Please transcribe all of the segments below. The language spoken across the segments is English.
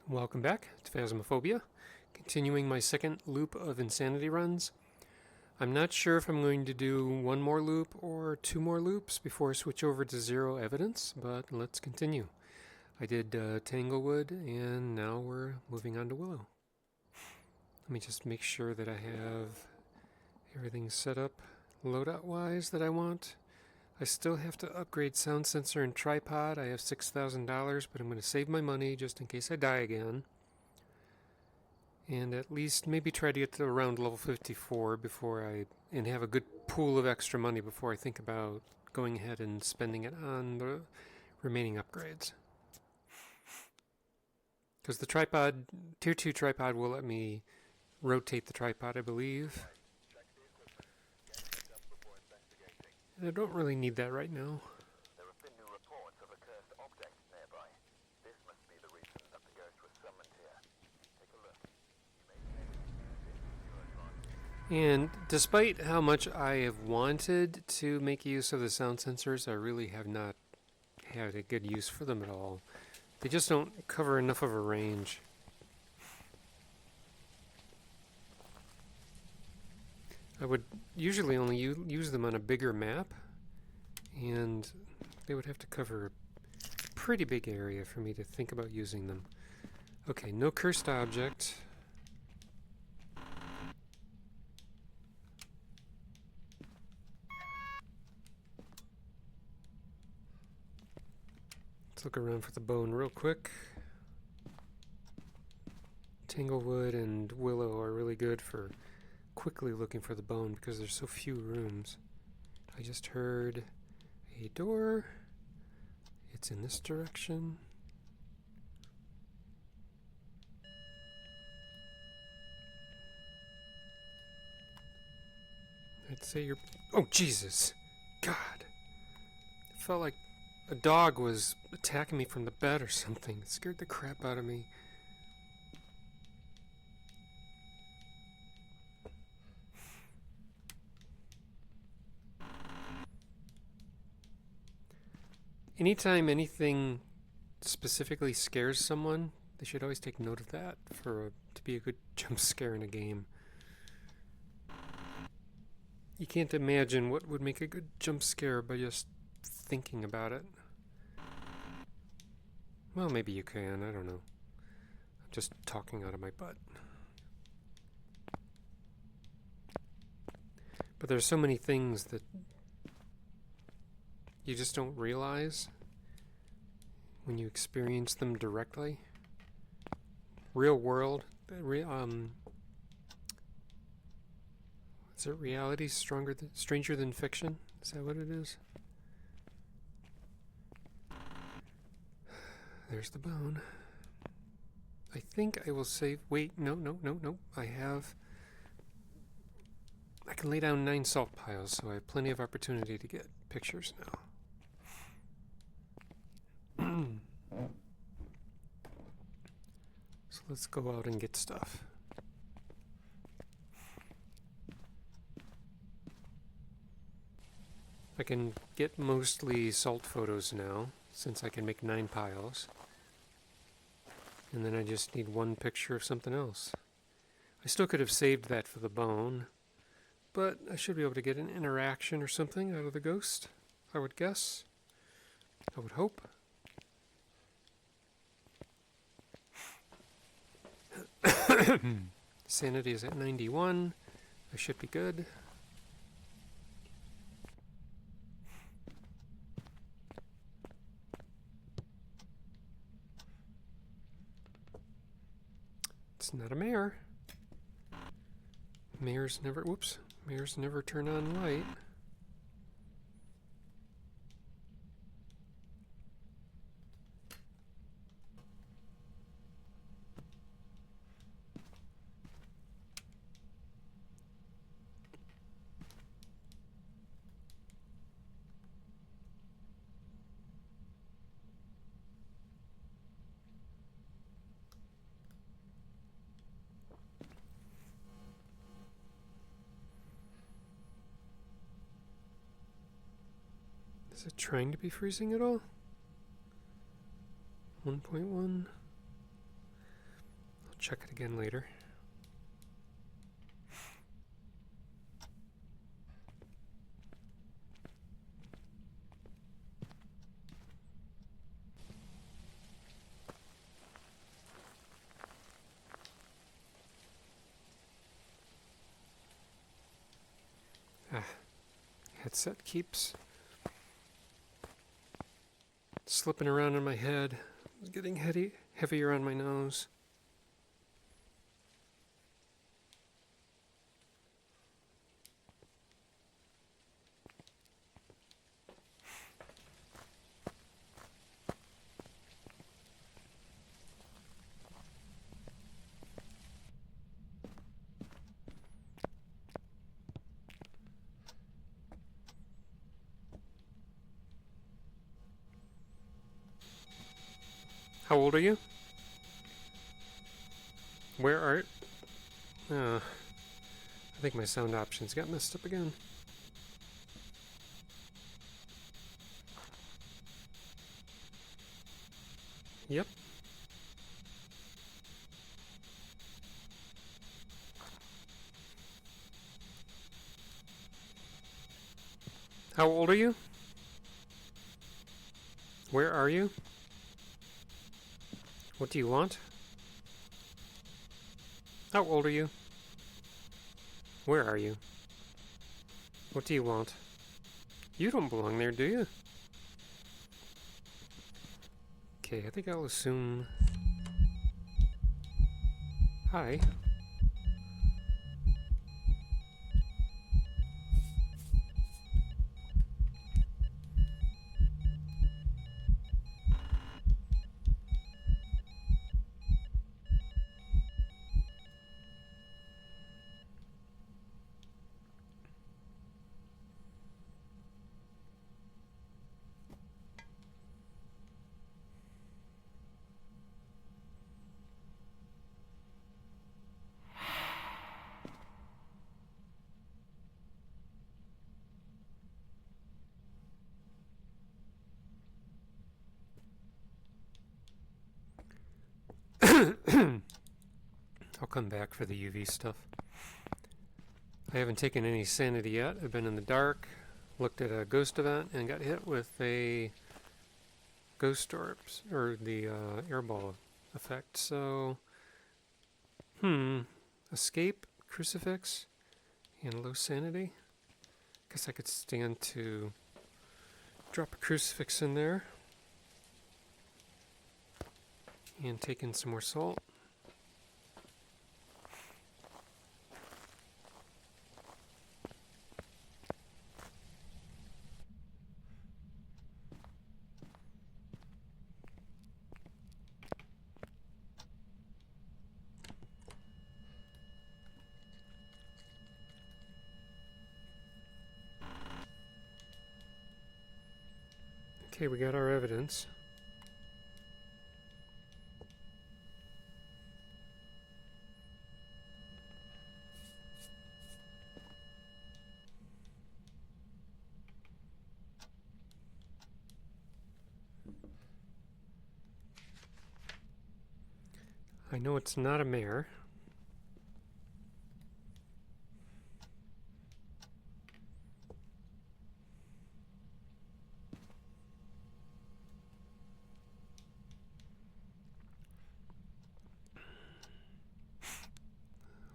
Welcome back to Phasmophobia, continuing my second loop of insanity runs. I'm not sure if I'm going to do one more loop or two more loops before I switch over to zero evidence, but let's continue. I did Tanglewood, and now we're moving on to Willow. Let me just make sure that I have everything set up loadout-wise that I want. I still have to upgrade sound sensor and tripod. I have $6,000, but I'm going to save my money just in case I die again. And at least maybe try to get to around level 54 and have a good pool of extra money before I think about going ahead and spending it on the remaining upgrades. Because the tripod, tier 2 tripod will let me rotate the tripod, I believe. And I don't really need that right now. There have been new reports of a cursed object nearby. This must be the reason that the ghost was summoned here. Take a look. You may And despite how much I have wanted to make use of the sound sensors, I really have not had a good use for them at all. They just don't cover enough of a range. I would usually only use them on a bigger map, and they would have to cover a pretty big area for me to think about using them. Okay, no cursed object. Let's look around for the bone real quick. Tanglewood and Willow are really good for quickly looking for the bone because there's so few rooms. I just heard a door. It's in this direction. I'd say you're... Oh, Jesus! God! It felt like a dog was attacking me from the bed or something. It scared the crap out of me. Anytime anything specifically scares someone, they should always take note of that to be a good jump scare in a game. You can't imagine what would make a good jump scare by just thinking about it. Well, maybe you can, I don't know. I'm just talking out of my butt. But there's so many things that you just don't realize when you experience them directly. Real world, is it reality stranger than fiction? Is that what it is? There's the bone. I think I will save. Wait, no. I can lay down 9 salt piles, so I have plenty of opportunity to get pictures now. So let's go out and get stuff. I can get mostly salt photos now, since I can make 9 piles. And then I just need 1 picture of something else. I still could have saved that for the bone, but I should be able to get an interaction or something out of the ghost, I would guess. I would hope. Sanity is at 91. I should be good. It's not a mare. Mares never turn on light. Is it trying to be freezing at all? 1.1. check it again later. Headset keeps slipping around in my head. It's getting heavier on my nose. How old are you? Where are... I think my sound options got messed up again. Yep. How old are you? Where are you? What do you want? How old are you? Where are you? What do you want? You don't belong there, do you? Okay, I think I'll assume... Hi. I'll come back for the UV stuff. I haven't taken any sanity yet. I've been in the dark, looked at a ghost event, and got hit with a ghost orbs, or the airball effect. So, escape, crucifix, and low sanity. Guess I could stand to drop a crucifix in there and take in some more salt. Okay, we got our evidence. I know it's not a mare.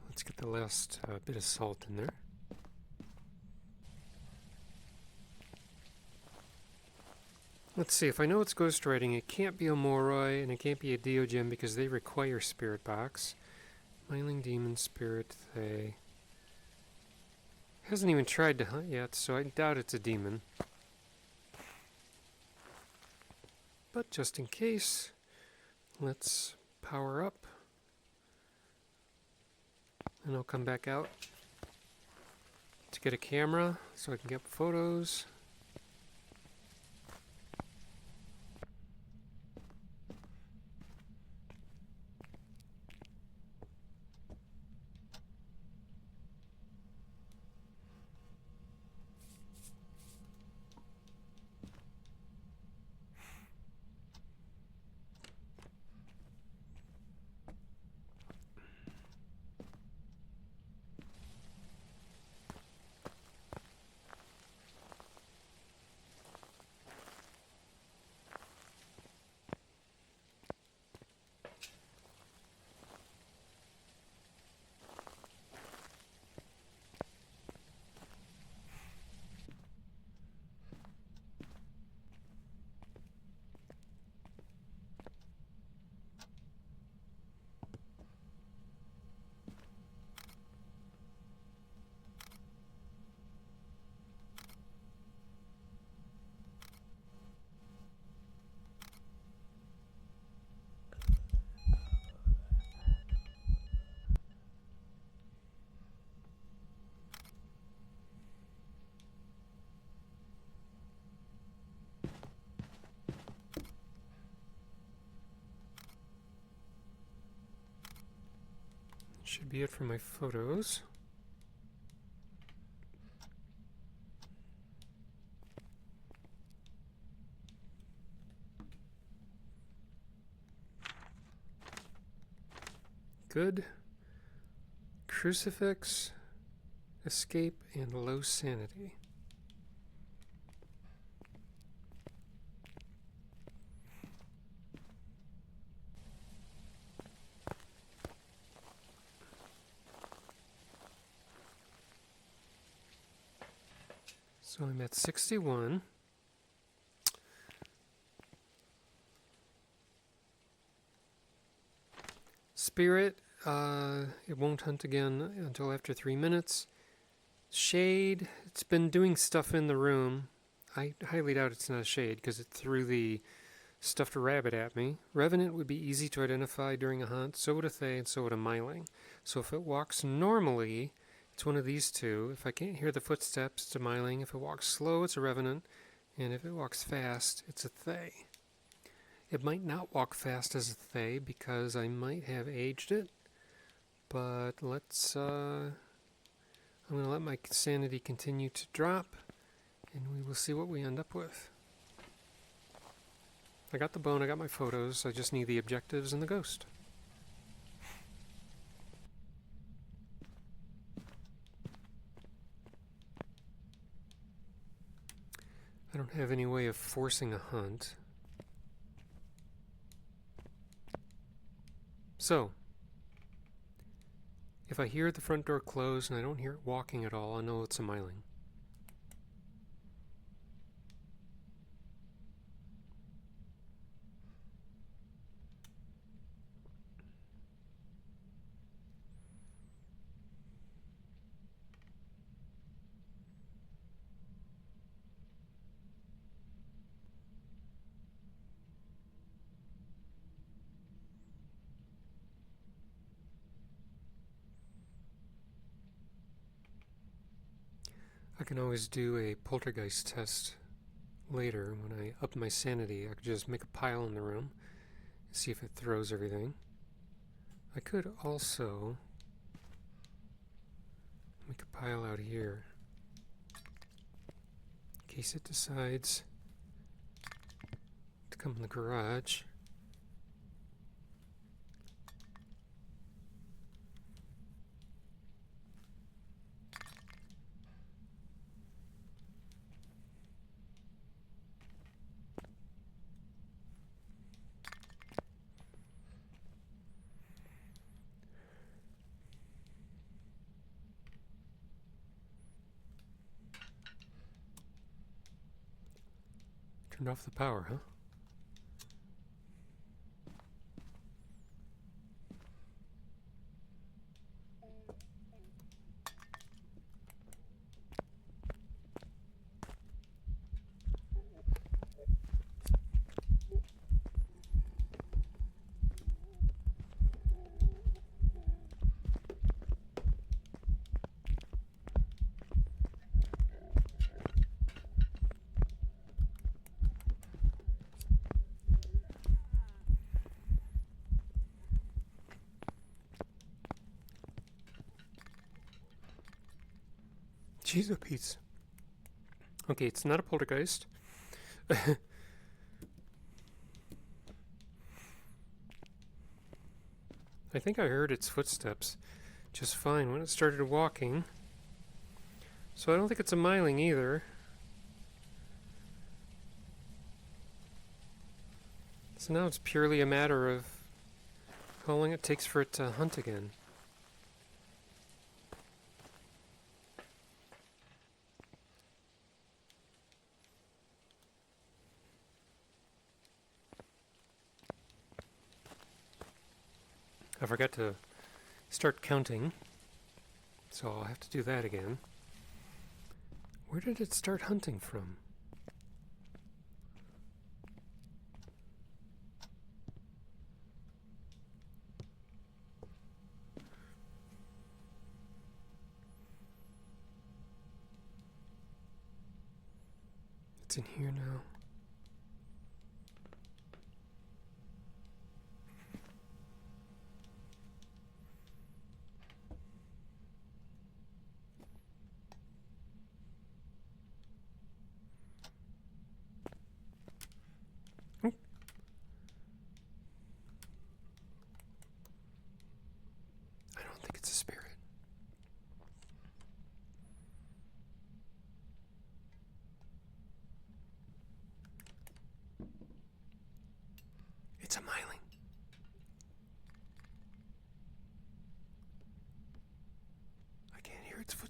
Let's get the last bit of salt in there. Let's see, if I know it's ghostwriting, it can't be a Moroi and it can't be a Deogem because they require Spirit Box. Myling, Demon, Spirit, they... Hasn't even tried to hunt yet, so I doubt it's a demon. But just in case, let's power up. And I'll come back out to get a camera so I can get photos. should be it for my photos. Good. Crucifix, escape, and low sanity. So I'm at 61. Spirit, it won't hunt again until after 3 minutes. Shade, it's been doing stuff in the room. I highly doubt it's not a shade because it threw the stuffed rabbit at me. Revenant would be easy to identify during a hunt. So would a Thay and so would a Myling. So if it walks normally, it's one of these two. If I can't hear the footsteps, it's a Myling. If it walks slow, it's a Revenant. And if it walks fast, it's a Thay. It might not walk fast as a Thay because I might have aged it. But let's, I'm going to let my sanity continue to drop. And we will see what we end up with. I got the bone, I got my photos. I just need the objectives and the ghost. I don't have any way of forcing a hunt. So, if I hear the front door close and I don't hear it walking at all, I know it's a Myling. I can always do a poltergeist test later when I up my sanity. I could just make a pile in the room, see if it throws everything. I could also make a pile out here in case it decides to come in the garage. Turned off the power, huh? Jeez, oh Pete. Okay, it's not a poltergeist. I think I heard its footsteps just fine when it started walking. So I don't think it's a Myling either. So now it's purely a matter of how long it takes for it to hunt again. I forgot to start counting, so I'll have to do that again. Where did it start hunting from? It's in here now.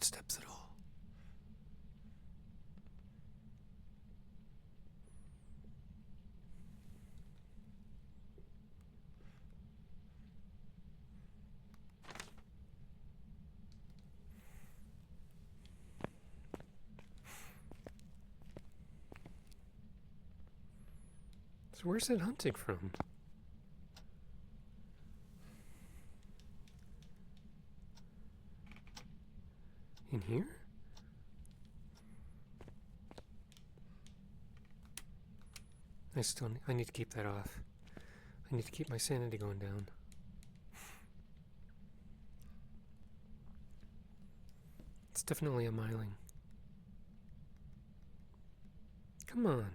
footsteps at all. So where's it hunting from? In here? I need to keep that off. I need to keep my sanity going down. It's definitely a Myling. Come on.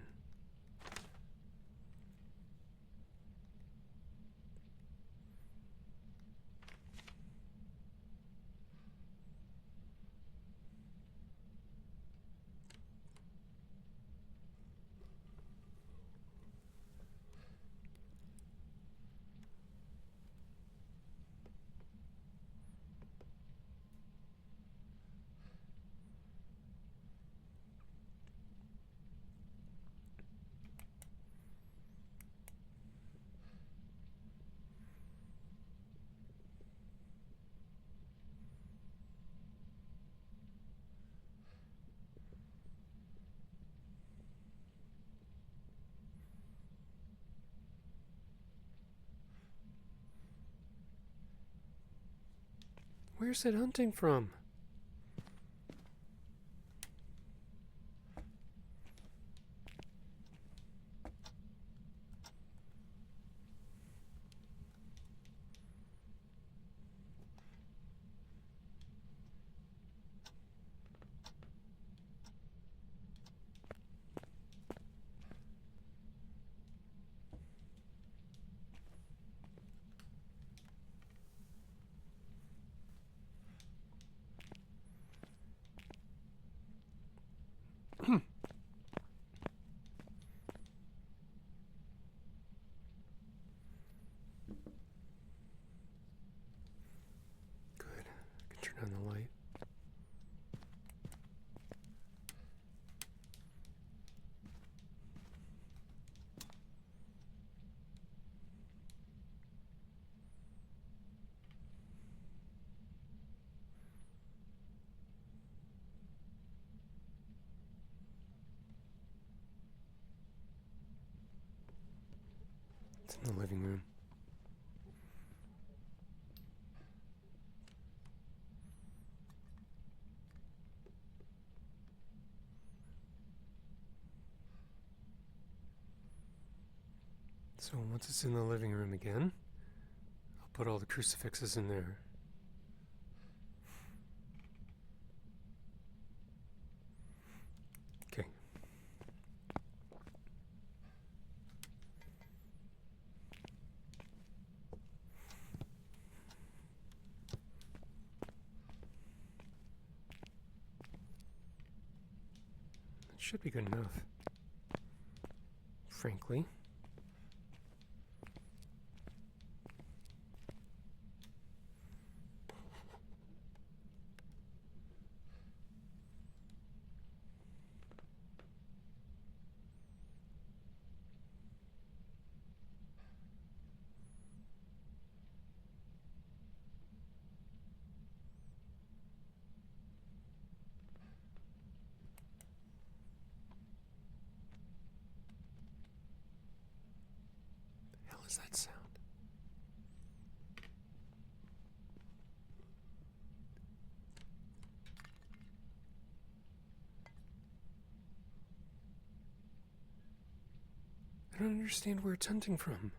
Where's it hunting from? Good. I can turn on the light. It's in the living room. So once it's in the living room again, I'll put all the crucifixes in there. Okay. That should be good enough. Frankly. What the hell is that sound? I don't understand where it's hunting from.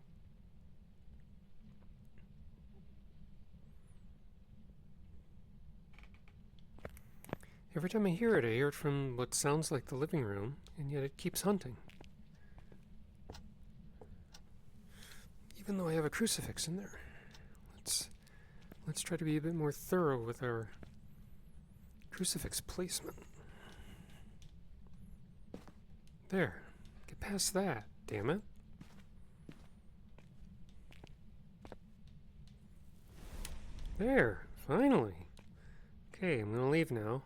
Every time I hear it from what sounds like the living room, and yet it keeps hunting. Even though I have a crucifix in there. Let's try to be a bit more thorough with our crucifix placement. There. Get past that, damn it. There, finally. Okay, I'm gonna leave now.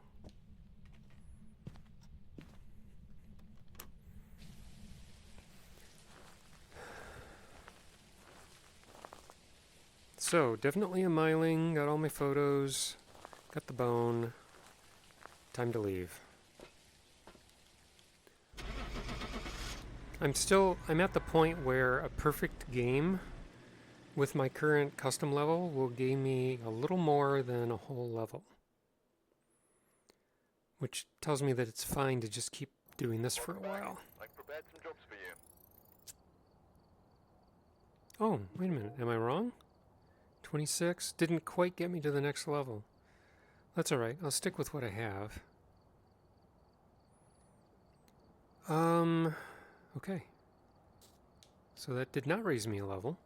So, definitely a Myling, got all my photos, got the bone. Time to leave. I'm at the point where a perfect game with my current custom level will gain me a little more than a whole level. Which tells me that it's fine to just keep doing this for a while. I've prepared some jobs for you. Oh, wait a minute, am I wrong? 26 didn't quite get me to the next level. That's alright, I'll stick with what I have. Okay. So that did not raise me a level.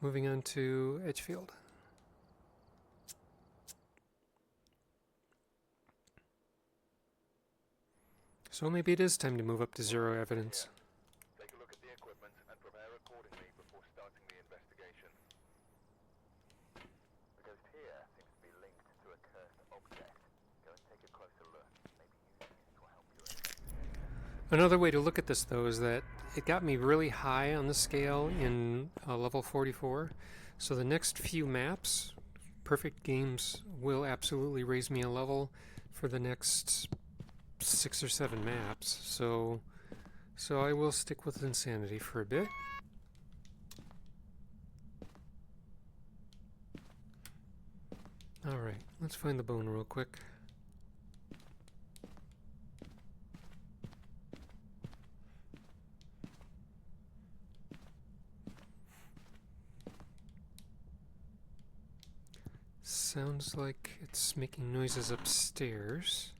Moving on to Edgefield. So maybe it is time to move up to 0 evidence. Take a look at the equipment and prepare accordingly before starting the investigation. The ghost here seems to be linked to a cursed object. Go and take a closer look. Maybe using it will help your investigation. Another way to look at this, though, is that it got me really high on the scale in level 44. So the next few maps, perfect games, will absolutely raise me a level for the next 6 or 7 maps. So I will stick with Insanity for a bit. Alright, let's find the bone real quick. Sounds like it's making noises upstairs.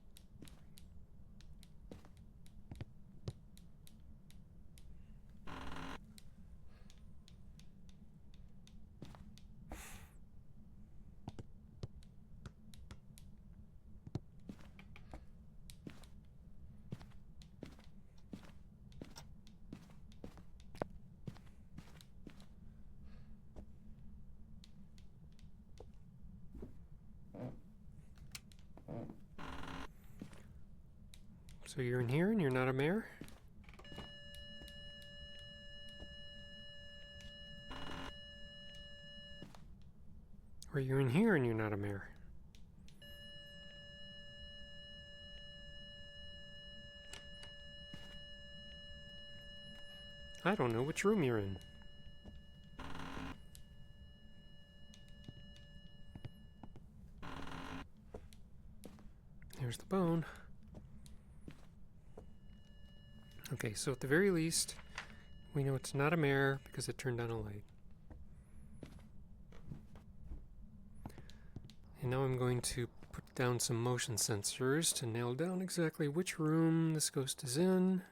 So you're in here and you're not a mare? Or you're in here and you're not a mare? I don't know which room you're in. There's the bone. Okay, so at the very least, we know it's not a mare because it turned on a light. And now I'm going to put down some motion sensors to nail down exactly which room this ghost is in.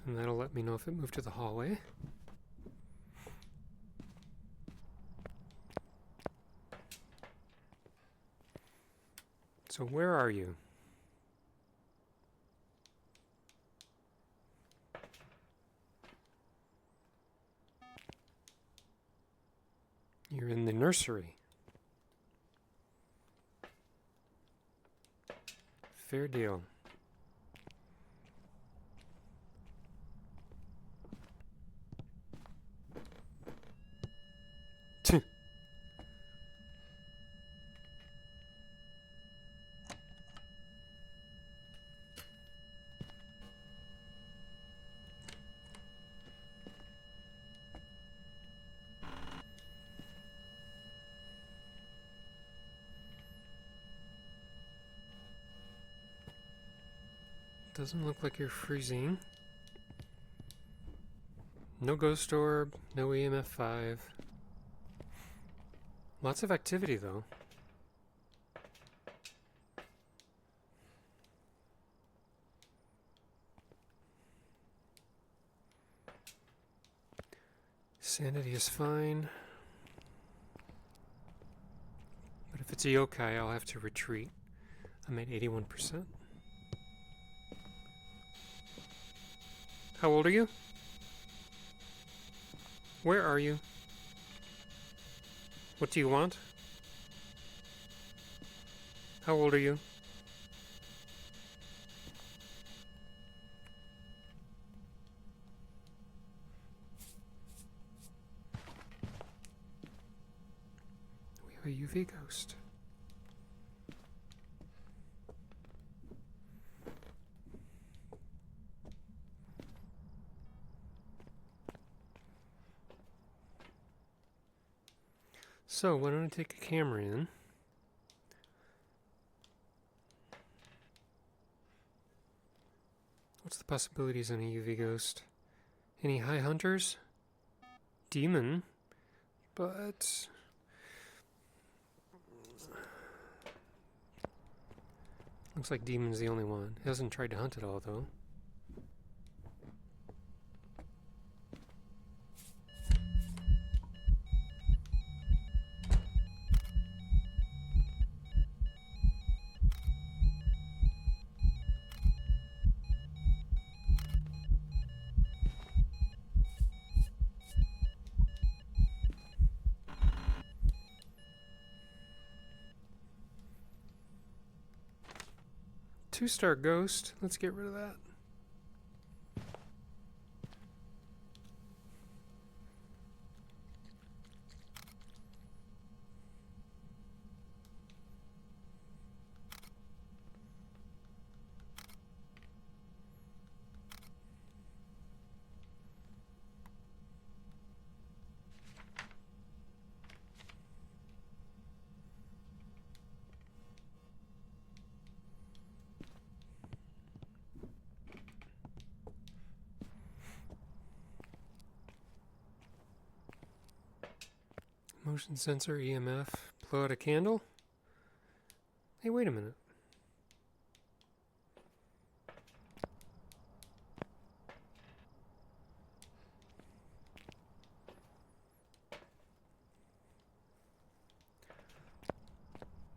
And that'll let me know if it moved to the hallway. So where are you? You're in the nursery. Fair deal. Doesn't look like you're freezing. No ghost orb, no EMF 5. Lots of activity though. Sanity is fine. But if it's a yokai, I'll have to retreat. I'm at 81%. How old are you? Where are you? What do you want? How old are you? We have a UV ghost. So, why don't I take a camera in? What's the possibilities on a UV ghost? Any high hunters? Demon? But... looks like demon's the only one. Hasn't tried to hunt it all, though. Two-star ghost. Let's get rid of that. Motion sensor, EMF, blow out a candle. Hey, wait a minute.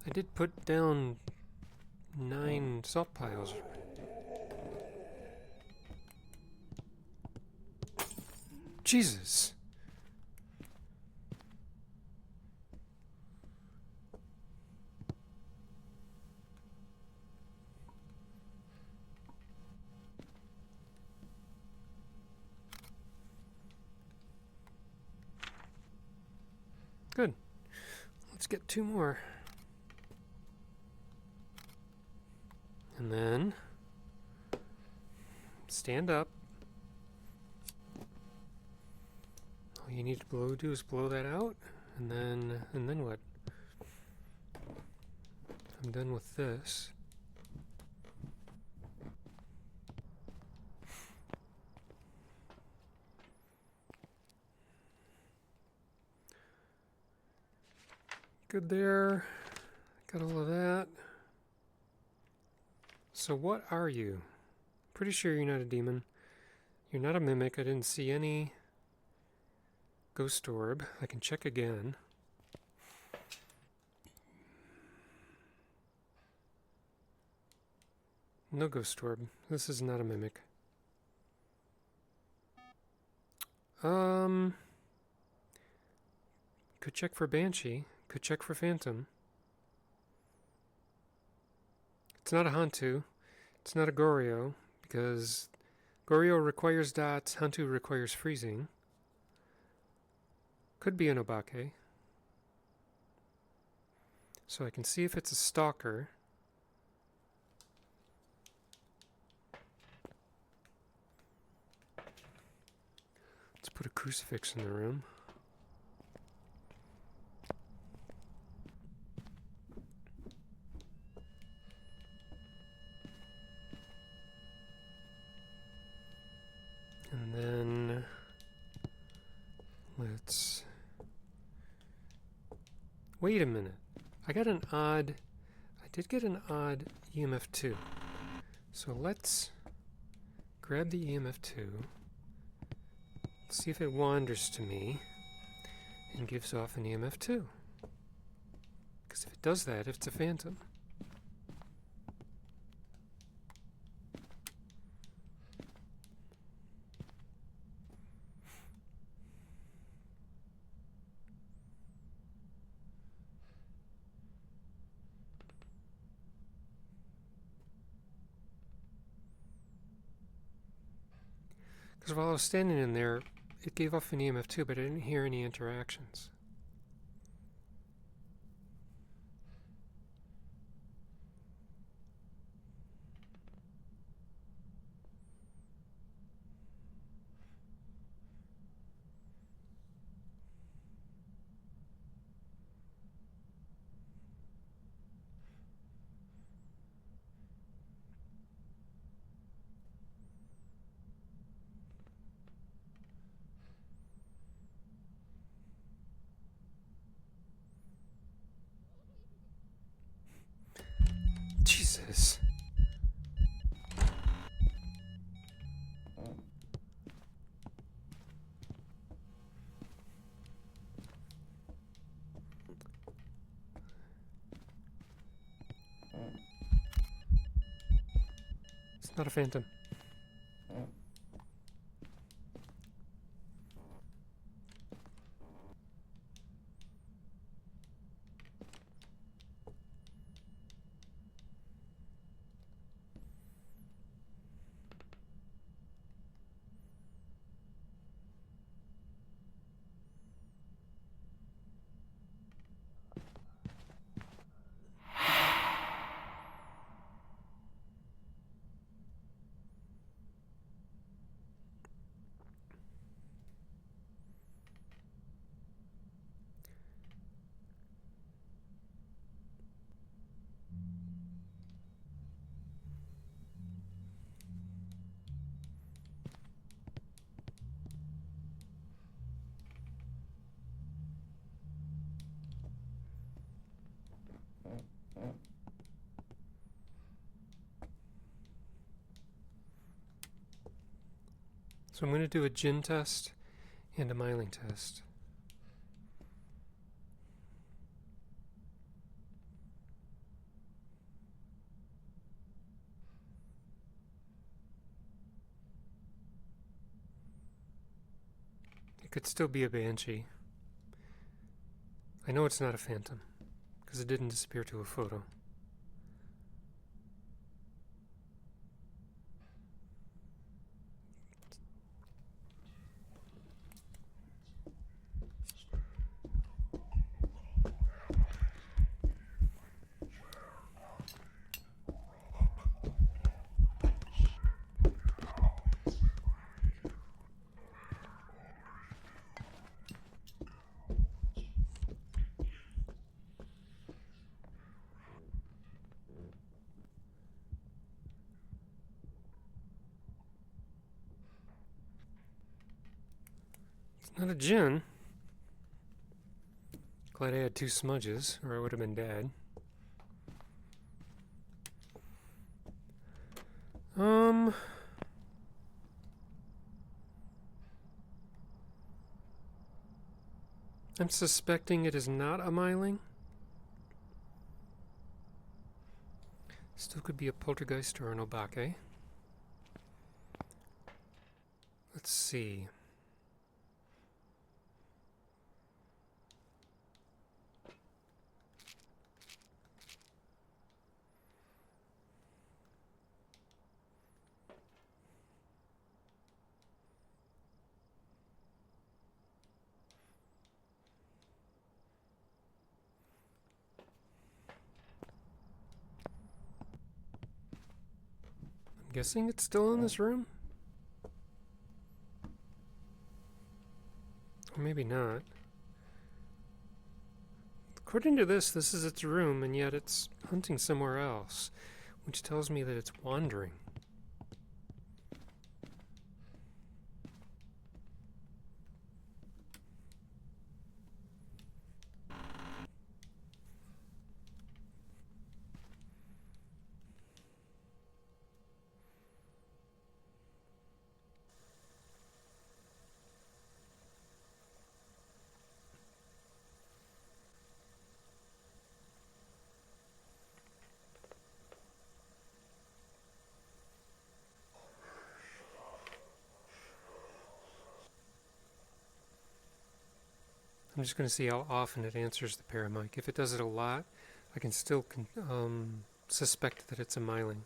I did put down 9 salt piles. Jesus! Good. Let's get 2 more. And then stand up. All you need to do is blow that out, and then what? I'm done with this. Good there. Got all of that. So what are you? Pretty sure you're not a demon. You're not a mimic. I didn't see any ghost orb. I can check again. No ghost orb. This is not a mimic. Could check for Banshee. Could check for Phantom. It's not a Hantu. It's not a Goryo, because Goryo requires dots, Hantu requires freezing. Could be an Obake. So I can see if it's a stalker. Let's put a crucifix in the room. And then let's wait a minute. I did get an odd EMF2. So let's grab the EMF2, Let's see if it wanders to me and gives off an EMF too. Because if it does that, it's a phantom. Because while I was standing in there, it gave off an EMF too, but I didn't hear any interactions. Jesus. It's not a phantom. So I'm going to do a gin test and a Myling test. It could still be a banshee. I know it's not a phantom, because it didn't disappear to a photo. Not a gin. Glad I had 2 smudges, or I would have been dead. I'm suspecting it is not a Myling. Still could be a poltergeist or an Obake. Let's see. I'm guessing it's still in this room? Or maybe not. According to this is its room, and yet it's hunting somewhere else, which tells me that it's wandering. I'm just going to see how often it answers the paramic. If it does it a lot, I can still suspect that it's a Myling.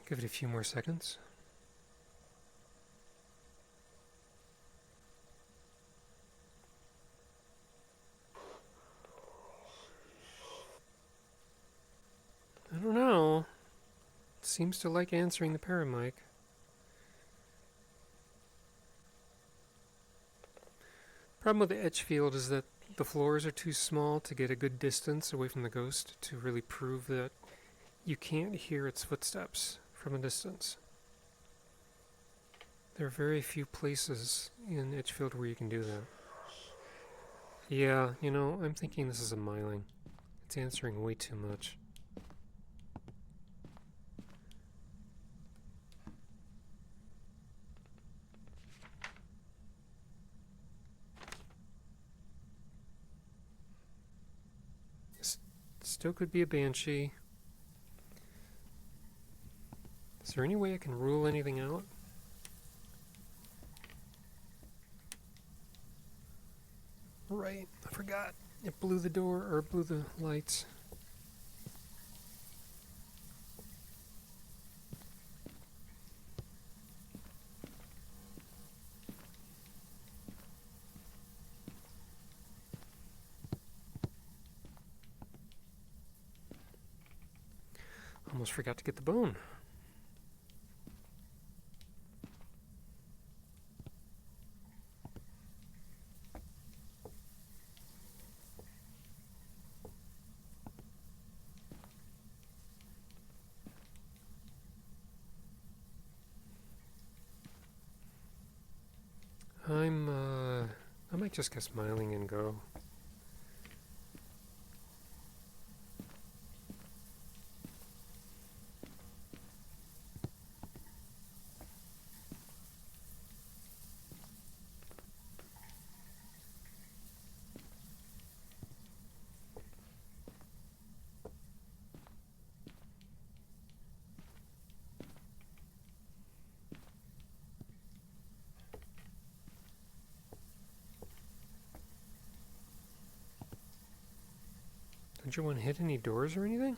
Give it a few more seconds. I don't know. It seems to like answering the paramic. Problem with the Edgefield is that the floors are too small to get a good distance away from the ghost to really prove that you can't hear its footsteps from a distance. There are very few places in Edgefield where you can do that. Yeah, you know, I'm thinking this is a Myling. It's answering way too much. Still could be a banshee. Is there any way I can rule anything out? Right, I forgot. It blew the door, or blew the lights. Almost forgot to get the bone. I might just get Myling and go. Don't you want to hit any doors or anything?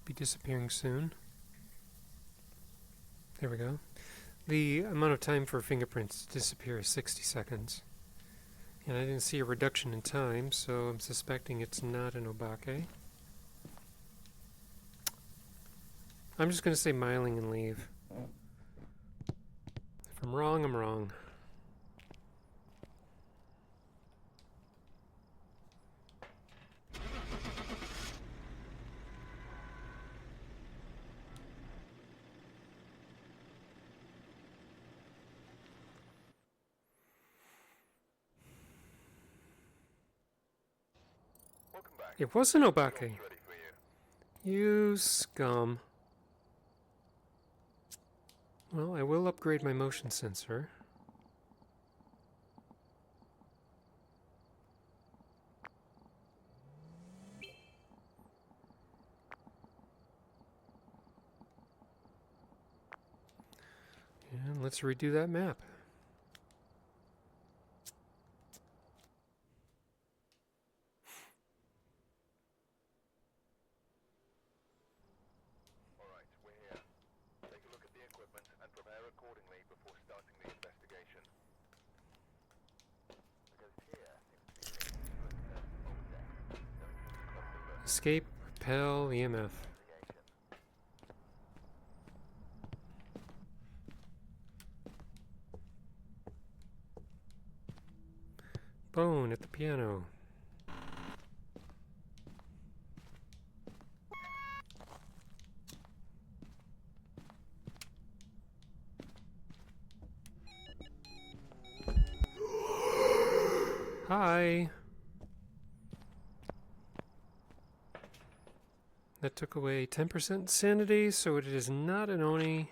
Should be disappearing soon. There we go. The amount of time for fingerprints to disappear is 60 seconds. And I didn't see a reduction in time, so I'm suspecting it's not an Obake. I'm just going to say Myling and leave. If I'm wrong, I'm wrong. Welcome back. It was an Obake. Job's ready for you. You scum. Well, I will upgrade my motion sensor. And let's redo that map. Alright, we're here. Take a look at the equipment and prepare accordingly before starting the investigation. The ghost here seems to be linked to a cursed object, so we should take a closer look. Escape, repel, EMF. Investigation. Bone at the piano. Hi. That took away 10% sanity, so it is not an Oni.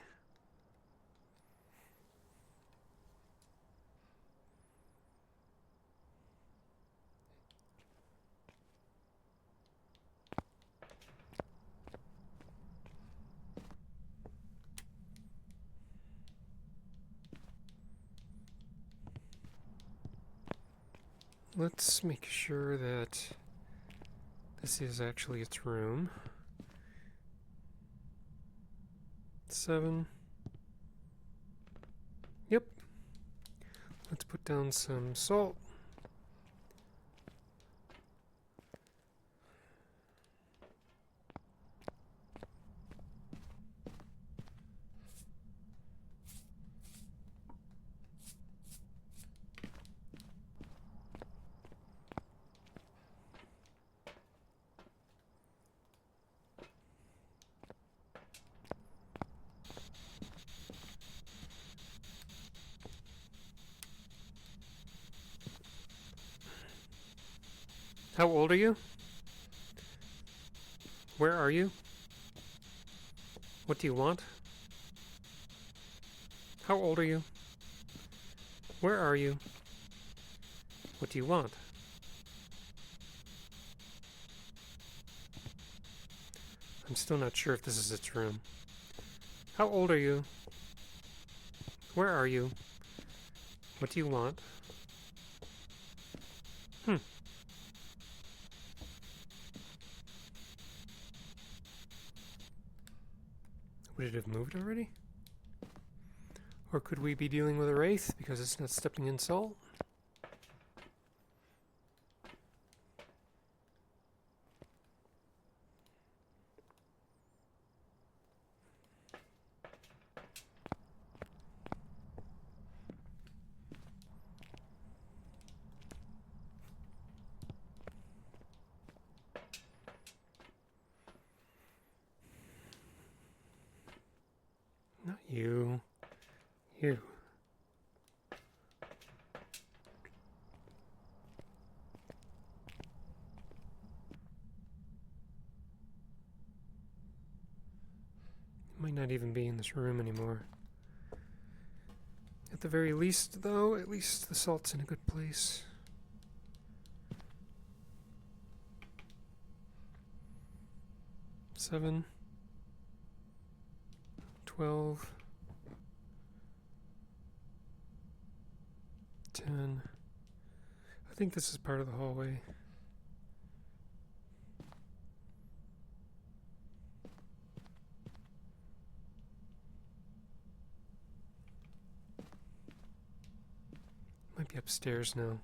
Let's make sure that this is actually its room. 7. Yep. Let's put down some salt. How old are you? Where are you? What do you want? How old are you? Where are you? What do you want? I'm still not sure if this is its room. How old are you? Where are you? What do you want? Would it have moved already? Or could we be dealing with a wraith because it's not stepping in salt? Not you. You. Might not even be in this room anymore. At the very least, though, at least the salt's in a good place. Seven. 12. 10. I think this is part of the hallway. Might be upstairs now.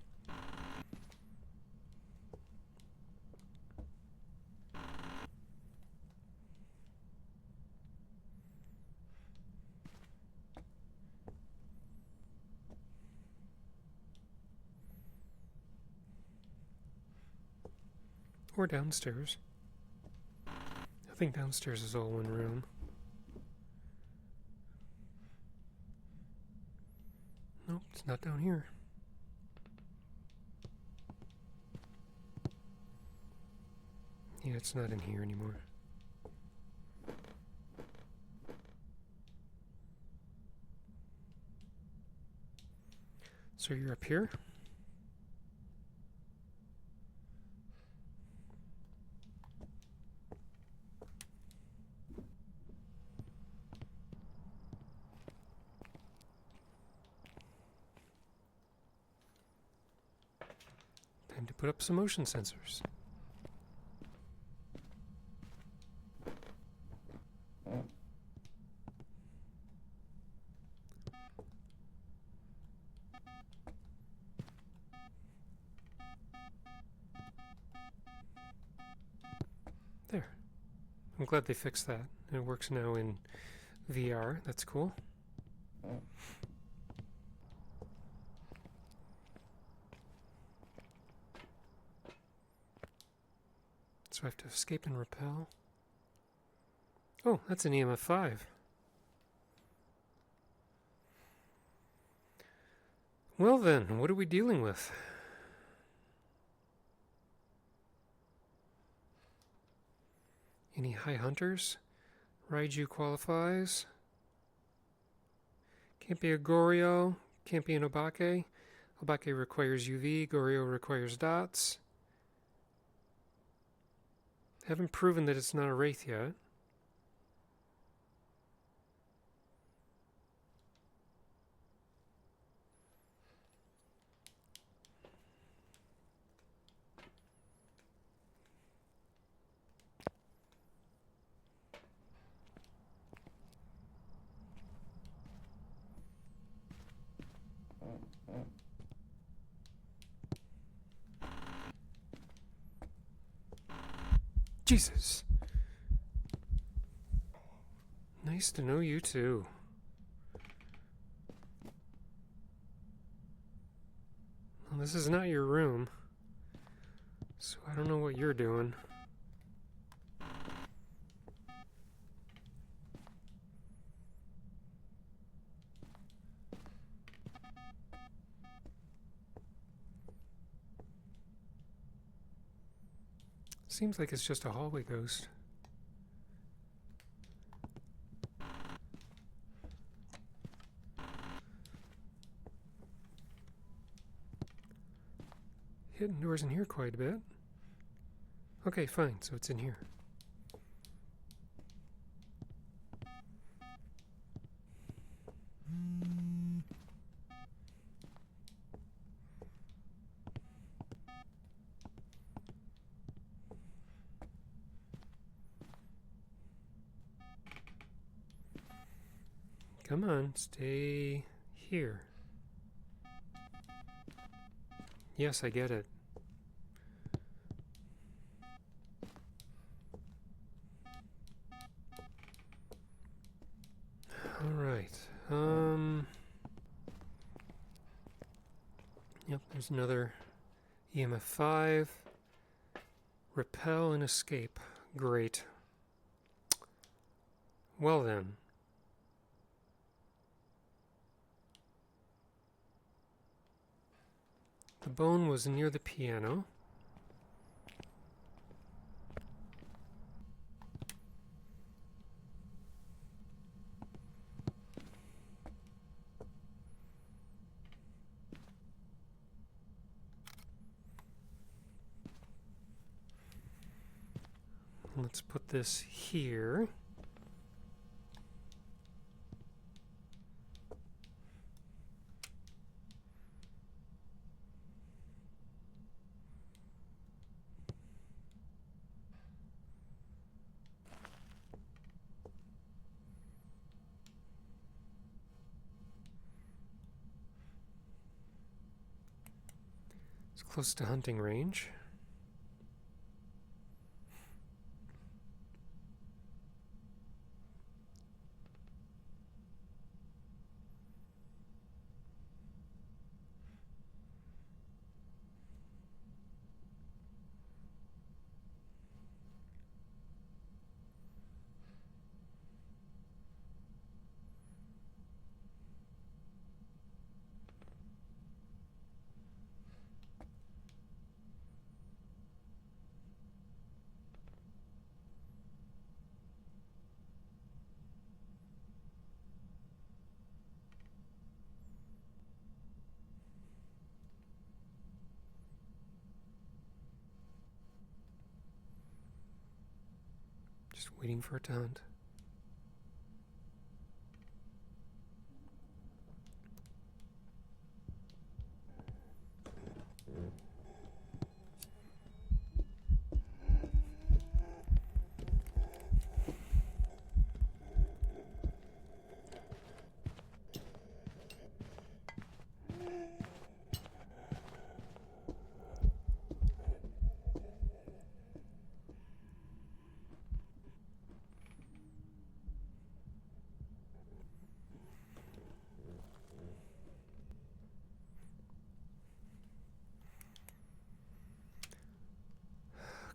Or downstairs. I think downstairs is all one room. Nope, it's not down here. Yeah, it's not in here anymore. So you're up here? Time to put up some motion sensors. There. I'm glad they fixed that. It works now in VR. That's cool. So I have to escape and repel. Oh, that's an EMF 5. Well then, what are we dealing with? Any high hunters? Raiju qualifies. Can't be a Goryo. Can't be an Obake. Obake requires UV. Goryo requires dots. Haven't proven that it's not a Wraith yet. Jesus. Nice to know you too. Well, this is not your room, so I don't know what you're doing. Seems like it's just a hallway ghost. Hidden doors in here quite a bit. Okay, fine, so it's in here. Come on, stay here. Yes, I get it. Alright, yep, there's another EMF 5. Repel and escape. Great. Well then. The bone was near the piano. Let's put this here. close to hunting range. Just waiting for it to hunt.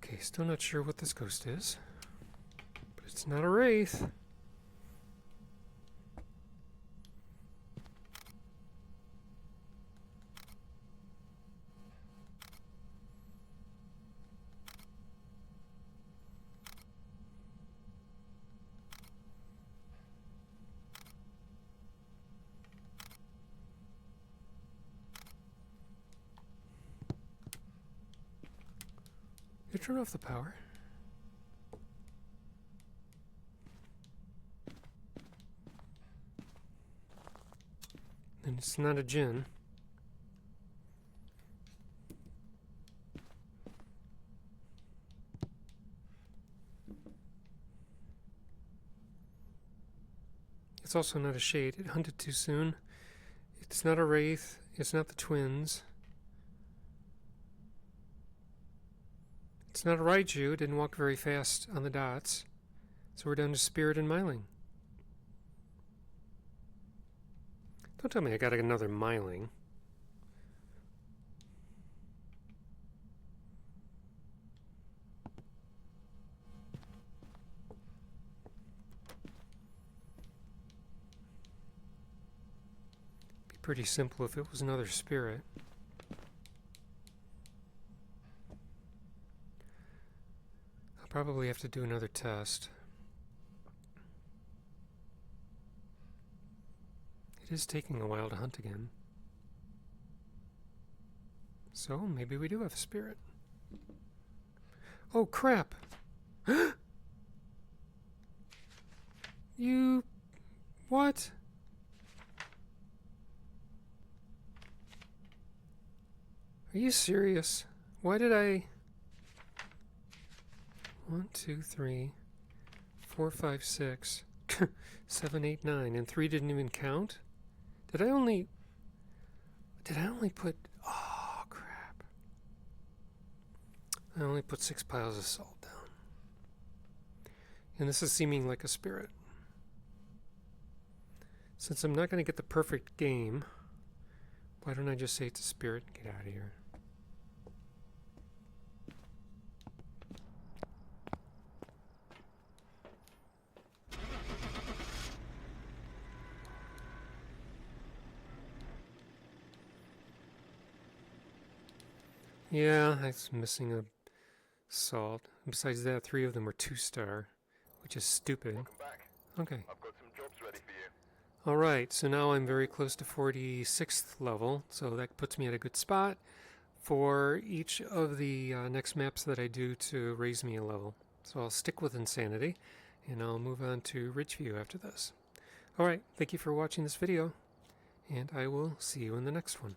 Okay, still not sure what this ghost is, but it's not a wraith. You turn off the power. And it's not a djinn. It's also not a shade. It hunted too soon. It's not a wraith. It's not the twins. It's not a Raiju. It didn't walk very fast on the dots. So we're down to Spirit and Myling. Don't tell me I got another Myling. Be pretty simple if it was another Spirit. I'll probably have to do another test. It is taking a while to hunt again. So maybe we do have a Spirit. Oh crap! You... what? Are you serious? Why did I... 1, 2, 3, 4, 5, 6, 7, 8, 9, and 3 didn't even count? Did I only put... oh, crap. I only put 6 piles of salt down. And this is seeming like a Spirit. Since I'm not going to get the perfect game, why don't I just say it's a Spirit and get out of here? Yeah, I was missing a salt. Besides that, 3 of them were 2-star, which is stupid. Welcome back. Okay. I've got some jobs ready for you. Alright, so now I'm very close to 46th level, so that puts me at a good spot for each of the next maps that I do to raise me a level. So I'll stick with Insanity, and I'll move on to Ridgeview after this. Alright, thank you for watching this video, and I will see you in the next one.